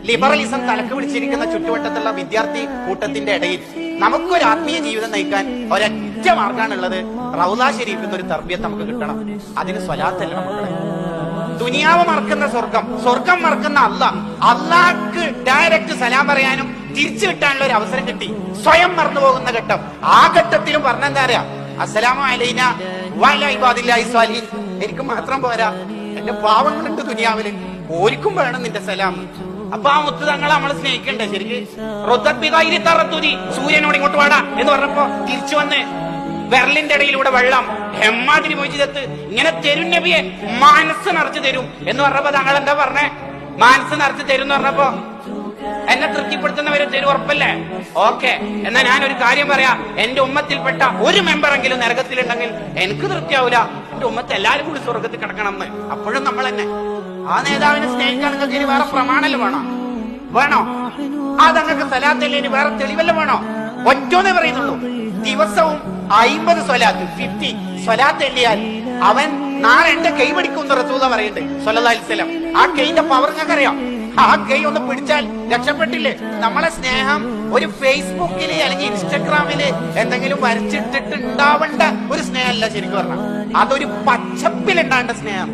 Liberalism തലക്ക് പിടിച്ചിരിക്കുന്ന ചുറ്റുവട്ടത്തുള്ള വിദ്യാർത്ഥി കൂട്ടത്തിന്റെ ഇടയിൽ നമുക്കൊരു ആത്മീയ ജീവിതം നയിക്കാൻ ഒരൊറ്റ മാർഗമാണുള്ളത്. റൗള ഷരീഫിൽ ഒരു തർബിയത്ത് നമുക്ക് കിട്ടണം. അതിന് സ്വലാത്തല്ല മക്കളെ. ദുനിയാവ് മറക്കുന്ന സ്വർഗം മറക്കുന്ന അള്ളാഹ്ക്ക് ഡയറക്റ്റ് സലാം പറയാനും തിരിച്ചു കിട്ടാനുള്ള ഒരു അവസരം കിട്ടി. സ്വയം മറന്നു പോകുന്ന ഘട്ടം. ആ ഘട്ടത്തിലും പറഞ്ഞെന്താ പറയാ, അസ്സലാമു അലൈനാ വഅലാ ഇബാദില്ലാഹി സ്വാലിഹീൻ. എനിക്ക് മാത്രം പോരാ, എന്റെ പാവങ്ങളുണ്ട് ദുനിയാവില്, ഓർക്കും വേണം നിന്റെ സലാം. അപ്പൊ ആ മുത്ത് തങ്ങളെ നമ്മൾ സ്നേഹിക്കണ്ടേ ശരിക്ക്? സൂര്യനോട് ഇങ്ങോട്ട് വാടാ എന്ന് പറഞ്ഞപ്പോ തിരിച്ചു വന്ന് വെർലിന്റെ ഇടയിലൂടെ വെള്ളം ഹെമ്മാതിരി മോചിതത്ത് ഇങ്ങനെ തരും നബിയെ, മനസ്സ് നിറച്ചു തരും എന്ന് പറഞ്ഞപ്പോ തങ്ങൾ എന്താ പറഞ്ഞേ? മനസ്സ് നിറച്ചു തരും എന്ന് പറഞ്ഞപ്പോ എന്നെ തൃപ്തിപ്പെടുത്തുന്നവരെ തരും, ഉറപ്പല്ലേ? ഓക്കെ, എന്നാ ഞാനൊരു കാര്യം പറയാം. എന്റെ ഉമ്മത്തിൽപ്പെട്ട ഒരു മെമ്പറെങ്കിലും നരകത്തിലുണ്ടെങ്കിൽ എനിക്ക് തൃപ്തിയാവൂല. എന്റെ ഉമ്മത്ത് എല്ലാരും കൂടി സ്വർഗത്തിൽ കിടക്കണം എന്ന്. അപ്പോഴും നമ്മൾ തന്നെ ആ നേതാവിനെ സ്നേഹിക്കുകയാണെങ്കിൽ ഇനി വേറെ പ്രമാണല്ലേ വേണോ? അതങ്ങൾക്ക് സലാത്തല്ലേ, ഇനി വേറെ തെളിവല്ല വേണോ? ഒറ്റോന്നേ പറയുന്നുള്ളൂ. ദിവസവും 50 സ്വലാത്ത് 50 സ്വലാത്ത് എണ്ണിയാൽ അവൻ നാളെ എന്റെ കൈ പിടിക്കും റസൂല പറയുന്നുണ്ട് സ്വല്ലല്ലാഹു അലൈഹി വസല്ലം. ആ കൈന്റെ പവർ ഞങ്ങൾക്കറിയാം. ആ കൈ ഒന്ന് പിടിച്ചാൽ രക്ഷപ്പെട്ടില്ലേ? നമ്മളെ സ്നേഹം ഒരു ഫേസ്ബുക്കില് അല്ലെങ്കിൽ ഇൻസ്റ്റഗ്രാമില് എന്തെങ്കിലും വരച്ചിട്ടിട്ട് ഉണ്ടാവേണ്ട ഒരു സ്നേഹമല്ല ശരിക്കും പറഞ്ഞാൽ. അതൊരു പച്ചപ്പിലുണ്ടാവേണ്ട സ്നേഹം.